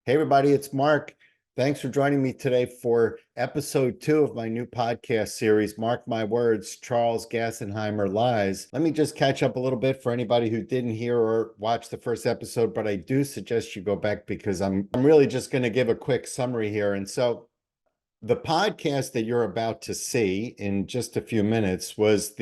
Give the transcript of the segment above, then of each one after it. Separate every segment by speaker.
Speaker 1: Hey, everybody, it's Mark. Thanks for joining me today for episode 2 of my new podcast series, Mark My Words, Charles Gassenheimer Lies. Let me just catch up a little bit for anybody who didn't hear or watch the first episode, but I do suggest you go back because I'm really just going to give a quick summary here. And so the podcast that you're about to see in just a few minutes was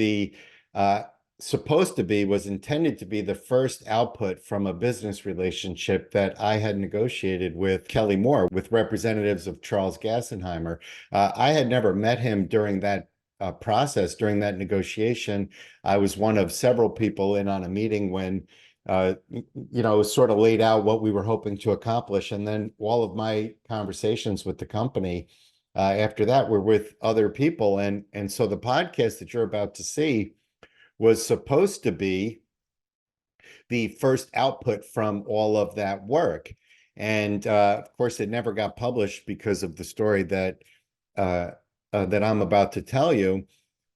Speaker 1: uh, was intended to be the first output from a business relationship that I had negotiated with Kelly Moore, with representatives of Charles Gassenheimer. I had never met him during that process, during that negotiation. I was one of several people in on a meeting when it was sort of laid out what we were hoping to accomplish. And then all of my conversations with the company after that were with other people. And so the podcast that you're about to see was supposed to be the first output from all of that work. And of course, it never got published because of the story that that I'm about to tell you.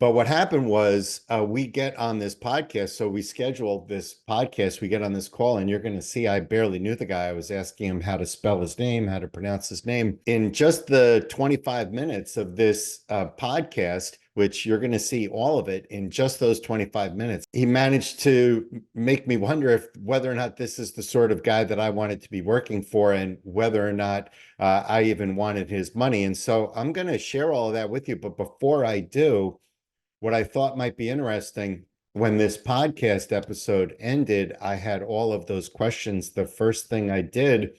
Speaker 1: But what happened was we get on this podcast. So we scheduled this podcast. We get on this call, and you're going to see I barely knew the guy. I was asking him how to spell his name, how to pronounce his name. In just the 25 minutes of this podcast, which you're going to see all of it in just those 25 minutes, he managed to make me wonder whether or not this is the sort of guy that I wanted to be working for, and whether or not I even wanted his money. And so I'm going to share all of that with you. But before I do, what I thought might be interesting, when this podcast episode ended, I had all of those questions. The first thing I did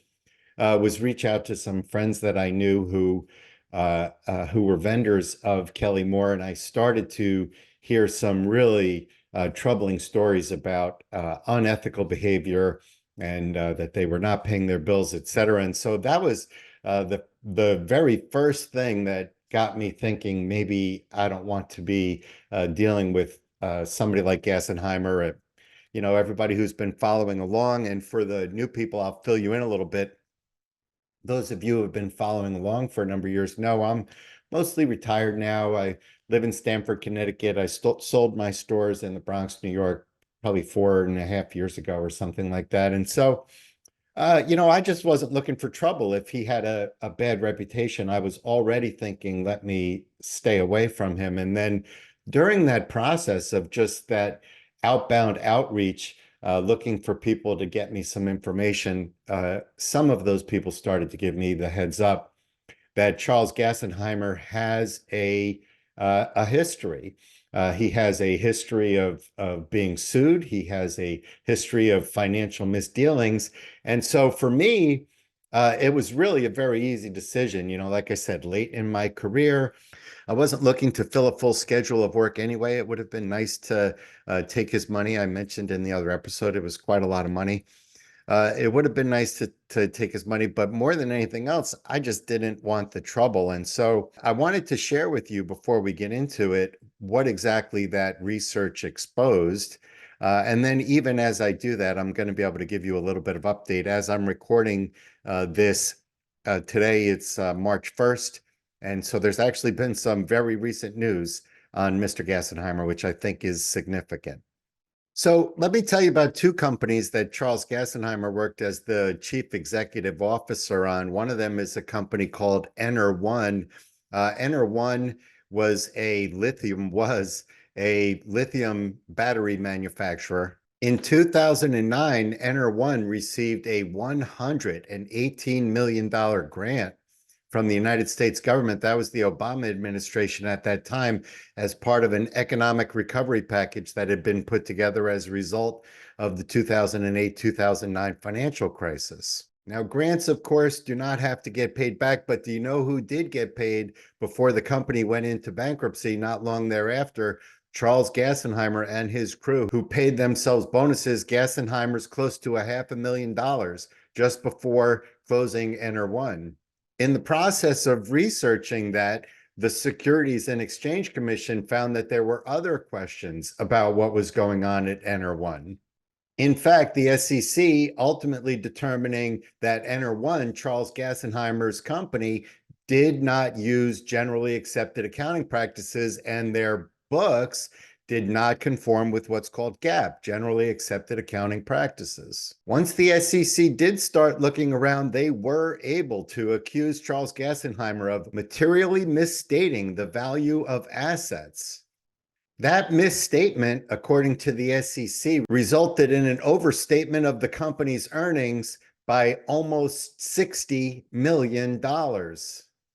Speaker 1: was reach out to some friends that I knew who were vendors of Kelly Moore, and I started to hear some really troubling stories about unethical behavior, and that they were not paying their bills, et cetera. And so that was the very first thing that got me thinking, maybe I don't want to be dealing with somebody like Gassenheimer. Everybody who's been following along, and for the new people, I'll fill you in a little bit. Those of you who have been following along for a number of years know I'm mostly retired now. I live in Stamford, Connecticut. I sold my stores in the Bronx, New York, probably 4.5 years ago or something like that. And so I just wasn't looking for trouble. If he had a bad reputation, I was already thinking, let me stay away from him. And then during that process of just that outbound outreach, looking for people to get me some information, some of those people started to give me the heads up that Charles Gassenheimer has a history. He has a history of being sued. He has a history of financial misdealings. And so for me, it was really a very easy decision. Like I said, late in my career, I wasn't looking to fill a full schedule of work anyway. It would have been nice to take his money. I mentioned in the other episode, it was quite a lot of money. It would have been nice to take his money, but more than anything else, I just didn't want the trouble. And so I wanted to share with you, before we get into it, what exactly that research exposed. And then even as I do that, I'm going to be able to give you a little bit of update. As I'm recording this today, it's March 1st. And so there's actually been some very recent news on Mr. Gassenheimer, which I think is significant. So let me tell you about two companies that Charles Gassenheimer worked as the chief executive officer on. One of them is a company called Ener1. Ener1 was a lithium battery manufacturer. In 2009, Ener1 received a $118 million grant from the United States government. That was the Obama administration at that time, as part of an economic recovery package that had been put together as a result of the 2008-2009 financial crisis. Now, grants, of course, do not have to get paid back, but do you know who did get paid before the company went into bankruptcy not long thereafter? Charles Gassenheimer and his crew, who paid themselves bonuses. Gassenheimer's close to $500,000 just before closing Ener1. In the process of researching that, the Securities and Exchange Commission found that there were other questions about what was going on at Ener1. In fact, the SEC ultimately determining that Ener1, Charles Gassenheimer's company, did not use generally accepted accounting practices, and their books did not conform with what's called GAAP, generally accepted accounting practices. Once the SEC did start looking around, they were able to accuse Charles Gassenheimer of materially misstating the value of assets. That misstatement, according to the SEC, resulted in an overstatement of the company's earnings by almost $60 million.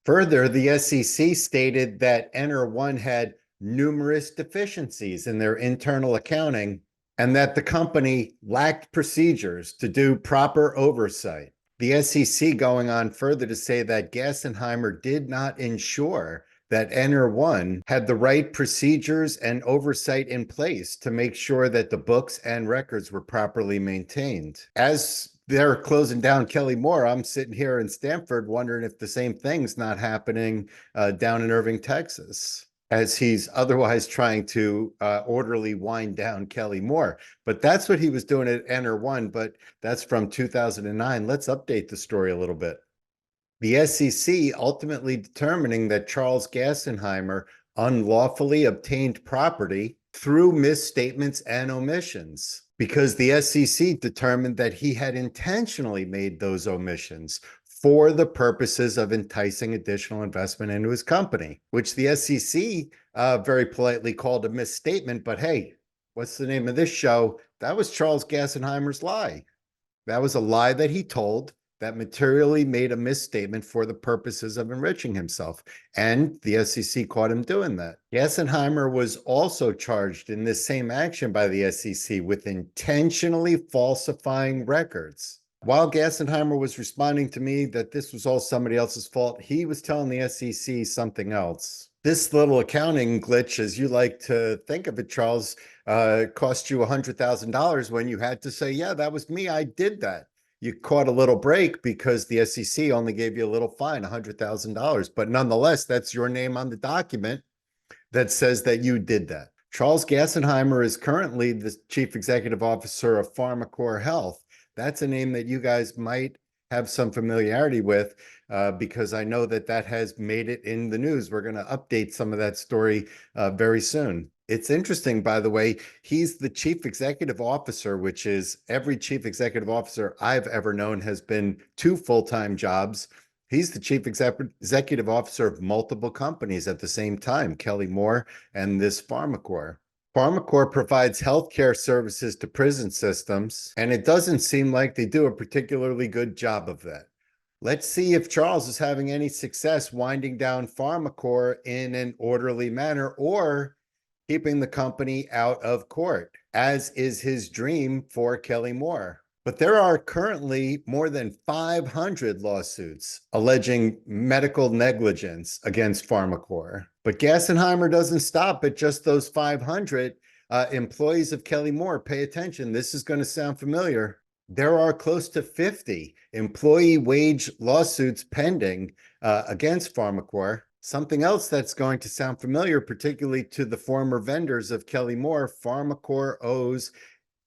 Speaker 1: Further, the SEC stated that Enter1 had numerous deficiencies in their internal accounting and that the company lacked procedures to do proper oversight. The SEC going on further to say that Gassenheimer did not ensure that Enter1 had the right procedures and oversight in place to make sure that the books and records were properly maintained. As they're closing down Kelly Moore, I'm sitting here in Stamford wondering if the same thing's not happening down in Irving, Texas, as he's otherwise trying to orderly wind down Kelly Moore. But that's what he was doing at Enter1, but that's from 2009. Let's update the story a little bit. The SEC ultimately determining that Charles Gassenheimer unlawfully obtained property through misstatements and omissions, because the SEC determined that he had intentionally made those omissions for the purposes of enticing additional investment into his company, which the SEC very politely called a misstatement. But hey, what's the name of this show? That was Charles Gassenheimer's lie. That was a lie that he told that materially made a misstatement for the purposes of enriching himself. And the SEC caught him doing that. Gassenheimer was also charged in this same action by the SEC with intentionally falsifying records. While Gassenheimer was responding to me that this was all somebody else's fault, he was telling the SEC something else. This little accounting glitch, as you like to think of it, Charles, cost you $100,000 when you had to say, yeah, that was me, I did that. You caught a little break because the SEC only gave you a little fine, $100,000. But nonetheless, that's your name on the document that says that you did that. Charles Gassenheimer is currently the chief executive officer of PharmaCore Health. That's a name that you guys might have some familiarity with because I know that that has made it in the news. We're going to update some of that story very soon. It's interesting, by the way, he's the chief executive officer, which is every chief executive officer I've ever known has been two full-time jobs. He's the chief executive officer of multiple companies at the same time, Kelly Moore and this PharmaCore. PharmaCore provides healthcare services to prison systems, and it doesn't seem like they do a particularly good job of that. Let's see if Charles is having any success winding down PharmaCore in an orderly manner or keeping the company out of court, as is his dream for Kelly Moore. But there are currently more than 500 lawsuits alleging medical negligence against PharmaCore. But Gassenheimer doesn't stop at just those 500. Employees of Kelly Moore, pay attention. This is going to sound familiar. There are close to 50 employee wage lawsuits pending against PharmaCore. Something else that's going to sound familiar, particularly to the former vendors of Kelly Moore, PharmaCore owes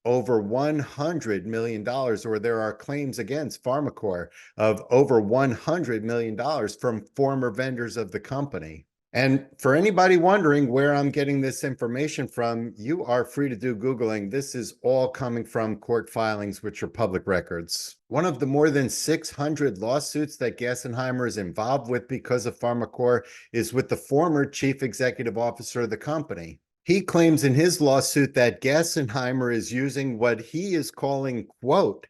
Speaker 1: over $100 million, or there are claims against PharmaCore of over $100 million from former vendors of the company. And for anybody wondering where I'm getting this information from, you are free to do Googling. This is all coming from court filings, which are public records. One of the more than 600 lawsuits that Gassenheimer is involved with because of PharmaCore is with the former chief executive officer of the company. He claims in his lawsuit that Gassenheimer is using what he is calling, quote,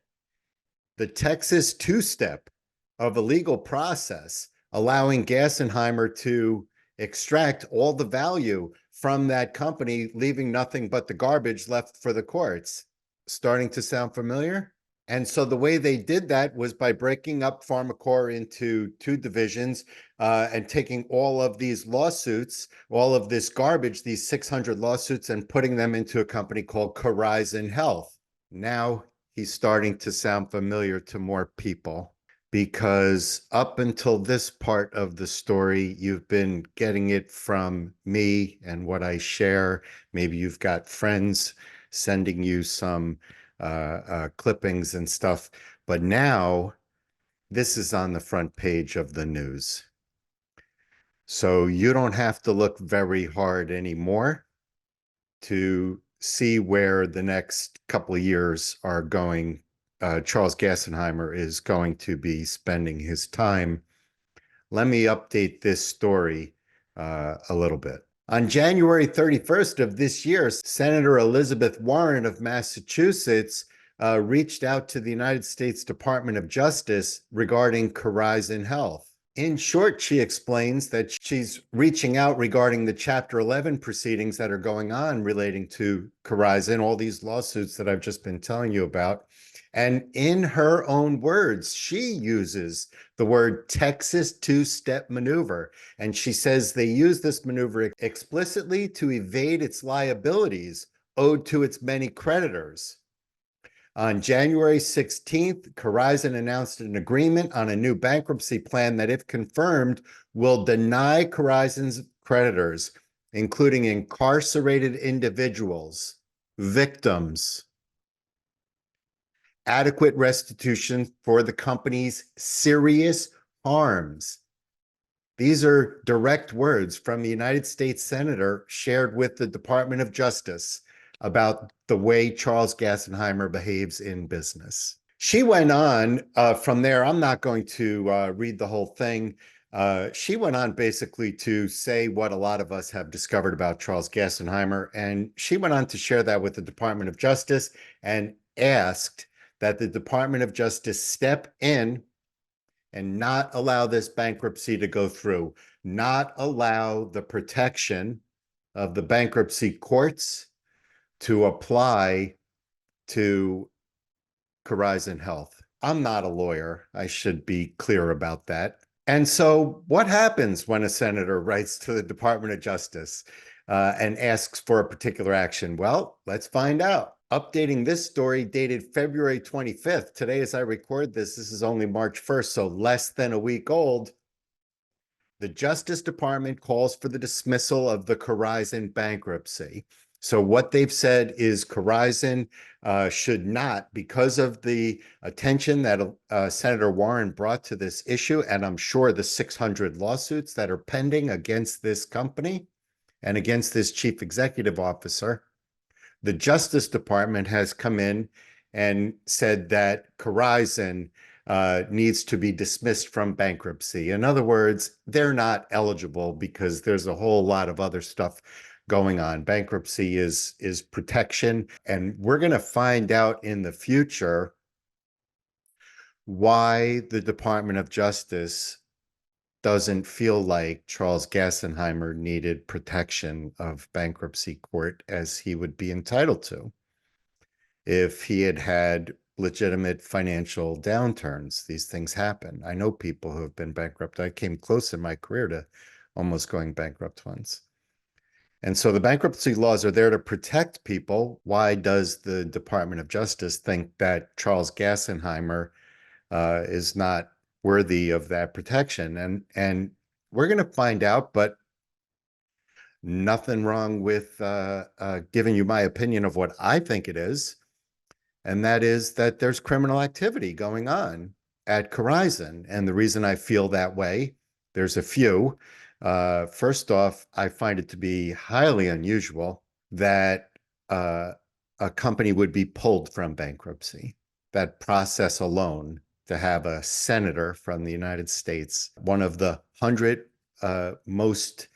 Speaker 1: the Texas two-step of a legal process, allowing Gassenheimer to extract all the value from that company, leaving nothing but the garbage left for the courts. Starting to sound familiar? And so the way they did that was by breaking up PharmaCore into two divisions and taking all of these lawsuits, all of this garbage, these 600 lawsuits, and putting them into a company called Horizon Health. Now he's starting to sound familiar to more people, because up until this part of the story, you've been getting it from me and what I share. Maybe you've got friends sending you some clippings and stuff, but now this is on the front page of the news. So you don't have to look very hard anymore. to see where the next couple of years are going. Charles Gassenheimer is going to be spending his time. Let me update this story a little bit. On January 31st of this year, Senator Elizabeth Warren of Massachusetts reached out to the United States Department of Justice regarding Corizon Health. In short, she explains that she's reaching out regarding the Chapter 11 proceedings that are going on relating to Corizon, all these lawsuits that I've just been telling you about. And in her own words, she uses the word Texas two-step maneuver. And she says they use this maneuver explicitly to evade its liabilities owed to its many creditors. On January 16th, Corizon announced an agreement on a new bankruptcy plan that, if confirmed, will deny Corizon's creditors, including incarcerated individuals, victims, adequate restitution for the company's serious harms. These are direct words from the United States Senator shared with the Department of Justice about the way Charles Gassenheimer behaves in business. She went on from there. I'm not going to read the whole thing. She went on basically to say what a lot of us have discovered about Charles Gassenheimer, and she went on to share that with the Department of Justice and asked that the Department of Justice step in and not allow this bankruptcy to go through, not allow the protection of the bankruptcy courts to apply to Corizon Health. I'm not a lawyer. I should be clear about that. And so what happens when a senator writes to the Department of Justice and asks for a particular action? Well, let's find out. Updating this story dated February 25th. Today, as I record this is only March 1st, so less than a week old. The Justice Department calls for the dismissal of the Corizon bankruptcy. So what they've said is Corizon should not, because of the attention that Senator Warren brought to this issue, and I'm sure the 600 lawsuits that are pending against this company and against this chief executive officer, the Justice Department has come in and said that Corizon needs to be dismissed from bankruptcy. In other words, they're not eligible because there's a whole lot of other stuff going on. Bankruptcy is protection, and we're going to find out in the future why the Department of Justice doesn't feel like Charles Gassenheimer needed protection of bankruptcy court as he would be entitled to if he had had legitimate financial downturns. These things happen. I know people who have been bankrupt. I came close in my career to almost going bankrupt once. And so the bankruptcy laws are there to protect people. Why does the Department of Justice think that Charles Gassenheimer is not worthy of that protection? And we're going to find out, but nothing wrong with giving you my opinion of what I think it is. And that is that there's criminal activity going on at Corizon. And the reason I feel that way, there's a few. First off, I find it to be highly unusual that a company would be pulled from bankruptcy. That process alone, to have a senator from the United States, one of the 100 most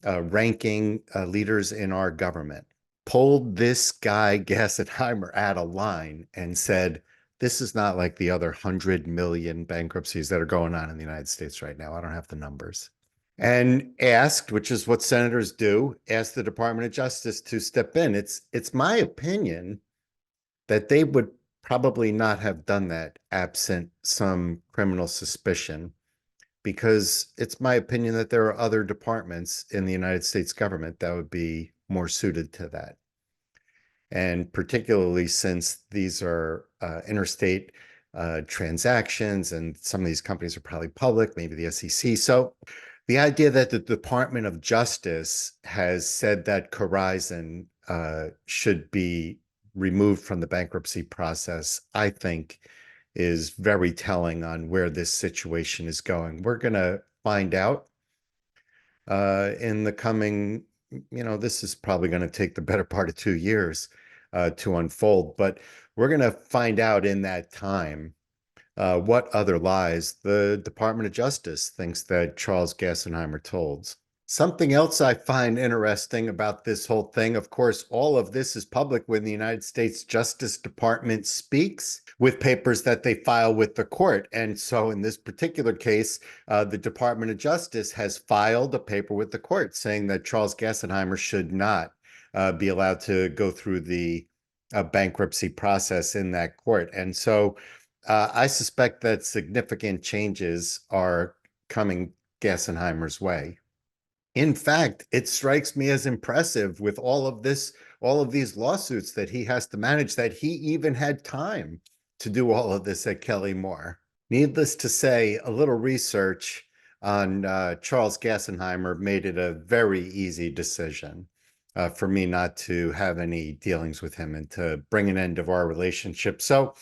Speaker 1: ranking leaders in our government, pulled this guy Gassenheimer out of line and said, this is not like the other 100 million bankruptcies that are going on in the United States right now. I don't have the numbers. And asked, which is what senators do, asked the Department of Justice to step in. It's my opinion that they would probably not have done that absent some criminal suspicion, because it's my opinion that there are other departments in the United States government that would be more suited to that. And particularly since these are interstate transactions, and some of these companies are probably public, maybe the SEC. So the idea that the Department of Justice has said that Corizon should be removed from the bankruptcy process, I think, is very telling on where this situation is going. We're going to find out in the coming this is probably going to take the better part of 2 years to unfold, but we're going to find out in that time what other lies the Department of Justice thinks that Charles Gassenheimer told. Something else I find interesting about this whole thing, of course, all of this is public when the United States Justice Department speaks with papers that they file with the court. And so in this particular case, the Department of Justice has filed a paper with the court saying that Charles Gassenheimer should not be allowed to go through the bankruptcy process in that court. And so I suspect that significant changes are coming Gassenheimer's way. In fact, it strikes me as impressive with all of these lawsuits that he has to manage, that he even had time to do all of this at Kelly Moore. Needless to say, a little research on Charles Gassenheimer made it a very easy decision for me not to have any dealings with him and to bring an end of our relationship. So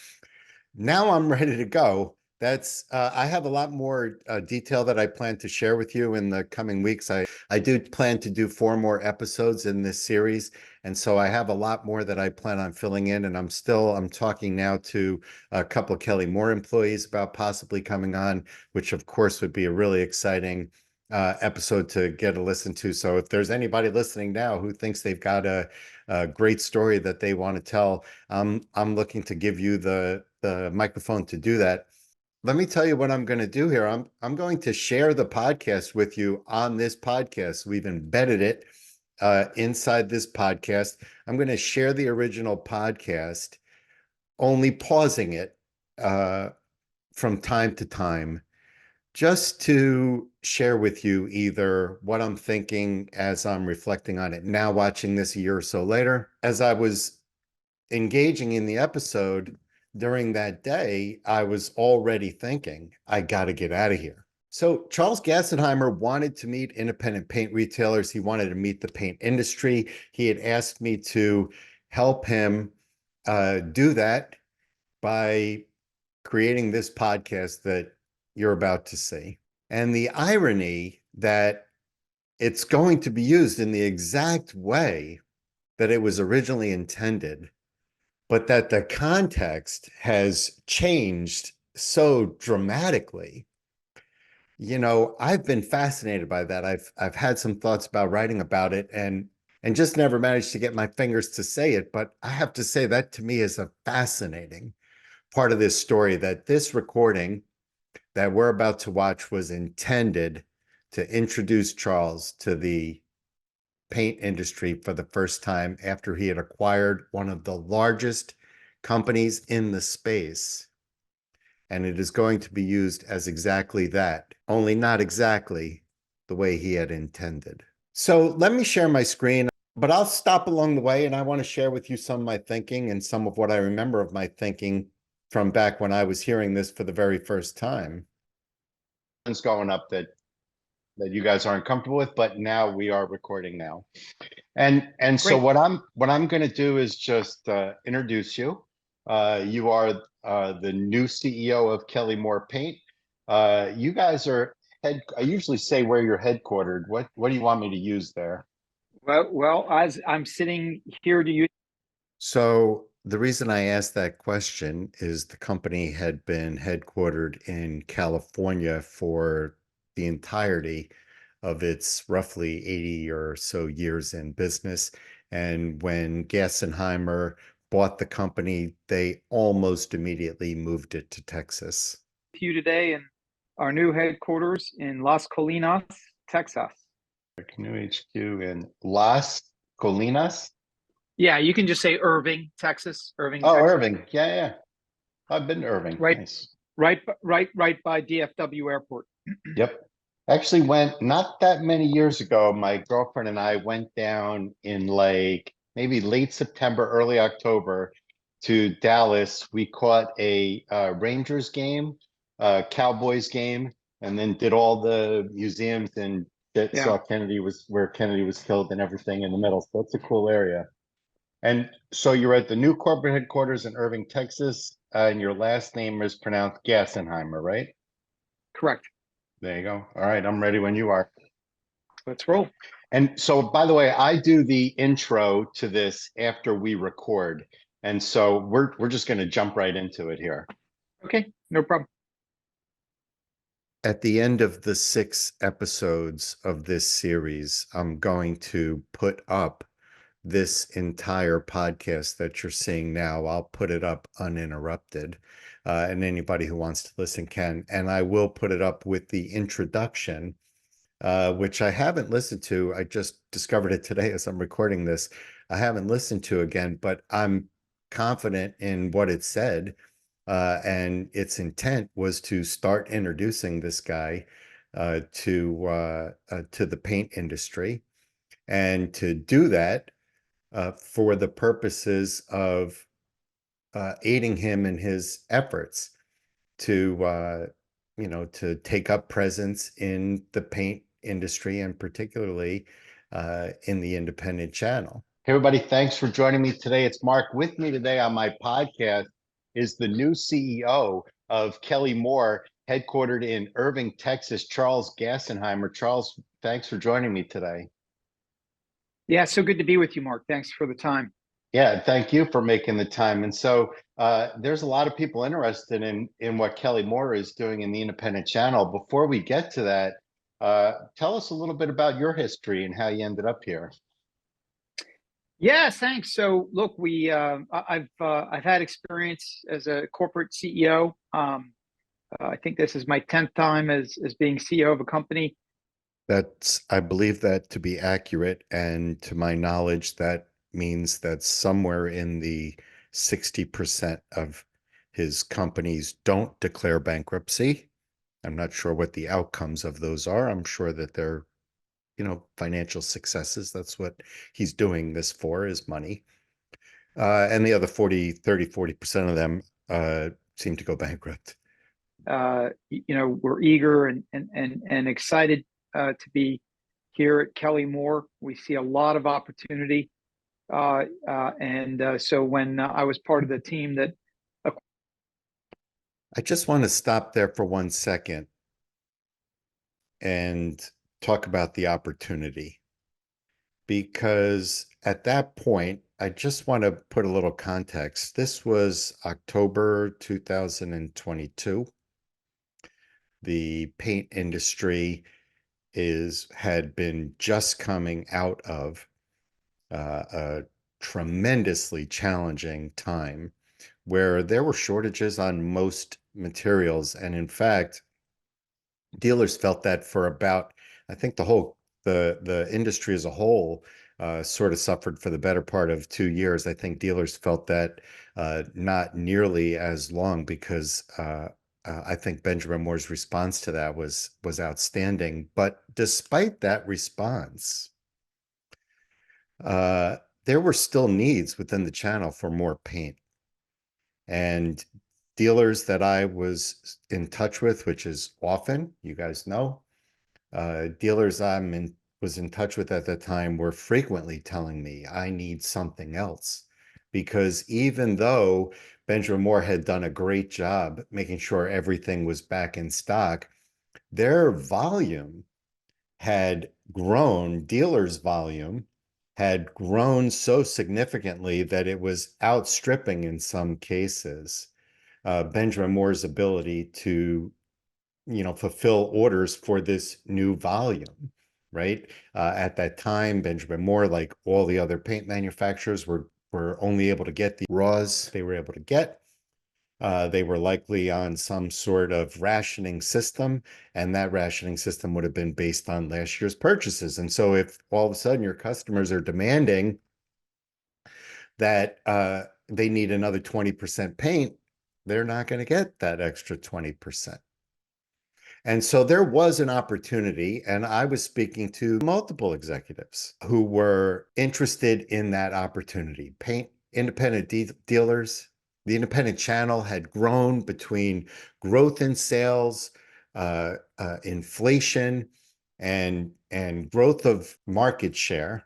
Speaker 1: now I'm ready to go. I have a lot more detail that I plan to share with you in the coming weeks. I do plan to do 4 more episodes in this series. And so I have a lot more that I plan on filling in. And I'm talking now to a couple of Kelly Moore employees about possibly coming on, which of course would be a really exciting episode to get a listen to. So if there's anybody listening now who thinks they've got a great story that they want to tell, I'm looking to give you the microphone to do that. Let me tell you what I'm going to do here. I'm going to share the podcast with you on this podcast. We've embedded it inside this podcast. I'm going to share the original podcast, only pausing it from time to time, just to share with you either what I'm thinking as I'm reflecting on it now, watching this a year or so later. As I was engaging in the episode, during that day, I was already thinking, I got to get out of here. So Charles Gassenheimer wanted to meet independent paint retailers. He wanted to meet the paint industry. He had asked me to help him do that by creating this podcast that you're about to see. And the irony that it's going to be used in the exact way that it was originally intended, but that the context has changed so dramatically. I've been fascinated by that. I've had some thoughts about writing about it and just never managed to get my fingers to say it. But I have to say that to me is a fascinating part of this story, that this recording that we're about to watch was intended to introduce Charles to the paint industry for the first time after he had acquired one of the largest companies in the space. And it is going to be used as exactly that, only not exactly the way he had intended. So let me share my screen, but I'll stop along the way, and I want to share with you some of my thinking and some of what I remember of my thinking from back when I was hearing this for the very first time. It's going up that you guys aren't comfortable with, but now we are recording now. And so what I'm going to do is just introduce you. You are the new CEO of Kelly Moore Paint. You guys are I usually say where you're headquartered. What do you want me to use there?
Speaker 2: Well, as I'm sitting here,
Speaker 1: So the reason I asked that question is the company had been headquartered in California for the entirety of its roughly 80 or so years in business. And when Gassenheimer bought the company, they almost immediately moved it to Texas.
Speaker 2: you today in our new headquarters in Las Colinas, Texas.
Speaker 1: New HQ in Las Colinas.
Speaker 2: Yeah, you can just say Irving, Texas. Irving.
Speaker 1: Oh,
Speaker 2: Texas.
Speaker 1: Irving. Yeah. I've been to Irving.
Speaker 2: Right,
Speaker 1: nice.
Speaker 2: right by DFW Airport.
Speaker 1: Yep. Actually went not that many years ago. My girlfriend and I went down in like maybe late September, early October to Dallas. We caught a Rangers game, Cowboys game, and then did all the museums and saw where Kennedy was killed and everything in the middle. So that's a cool area. And so you're at the new corporate headquarters in Irving, Texas, and your last name is pronounced Gassenheimer, right?
Speaker 2: Correct.
Speaker 1: There you go. All right, I'm ready when you are.
Speaker 2: Let's roll.
Speaker 1: And so, by the way, I do the intro to this after we record. And so we're just going to jump right into it here.
Speaker 2: Okay, no problem.
Speaker 1: At the end of the 6 episodes of this series, I'm going to put up this entire podcast that you're seeing now. I'll put it up uninterrupted, and anybody who wants to listen can. And I will put it up with the introduction, which I haven't listened to. I just discovered it today as I'm recording this. I haven't listened to again, but I'm confident in what it said. And its intent was to start introducing this guy to the paint industry, and to do that for the purposes of aiding him in his efforts to to take up presence in the paint industry, and particularly in the independent channel. Hey everybody, thanks for joining me today. It's Mark. With me today on my podcast is the new CEO of Kelly Moore, headquartered in Irving, Texas, Charles Gassenheimer. Charles, thanks for joining me today.
Speaker 2: Yeah, so good to be with you, Mark. Thanks for the time.
Speaker 1: Yeah, thank you for making the time. And so there's a lot of people interested in what Kelly Moore is doing in the independent channel. Before we get to that, tell us a little bit about your history and how you ended up here.
Speaker 2: Yeah, thanks. So, look, I've had experience as a corporate CEO. I think this is my 10th time as being CEO of a company.
Speaker 1: I believe that to be accurate, and to my knowledge, that means that somewhere in the 60% of his companies don't declare bankruptcy. I'm not sure what the outcomes of those are. I'm sure that they're, financial successes. That's what he's doing this for, is money. And the other 40% of them seem to go bankrupt.
Speaker 2: We're eager and excited to be here at Kelly Moore. We see a lot of opportunity. So when I was part of the team that...
Speaker 1: I just want to stop there for 1 second and talk about the opportunity, because at that point, I just want to put a little context. This was October 2022. The paint industry had been just coming out of a tremendously challenging time where there were shortages on most materials. And in fact, dealers felt that for about, I think the industry as a whole sort of suffered for the better part of 2 years. I think dealers felt that not nearly as long, because I think Benjamin Moore's response to that was outstanding. But despite that response, there were still needs within the channel for more paint. And dealers that I was in touch with, which is often, you guys know, dealers was in touch with at the time were frequently telling me I need something else, because even though Benjamin Moore had done a great job making sure everything was back in stock, their volume had grown, dealers' volume had grown so significantly that it was outstripping, in some cases, Benjamin Moore's ability to fulfill orders for this new volume, right? At that time, Benjamin Moore, like all the other paint manufacturers, were only able to get the raws they were able to get. They were likely on some sort of rationing system, and that rationing system would have been based on last year's purchases. And so if all of a sudden your customers are demanding that they need another 20% paint, they're not going to get that extra 20%. And so there was an opportunity, and I was speaking to multiple executives who were interested in that opportunity. Paint independent dealers, the independent channel had grown between growth in sales, inflation, and growth of market share.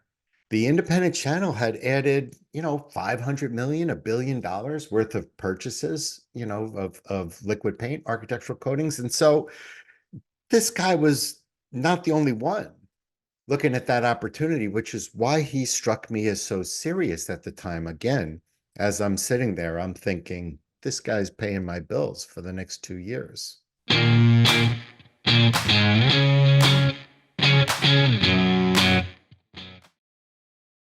Speaker 1: The independent channel had added, $500 million, $1 billion worth of purchases, of liquid paint, architectural coatings. And so this guy was not the only one looking at that opportunity, which is why he struck me as so serious at the time. Again, as I'm sitting there, I'm thinking, this guy's paying my bills for the next 2 years.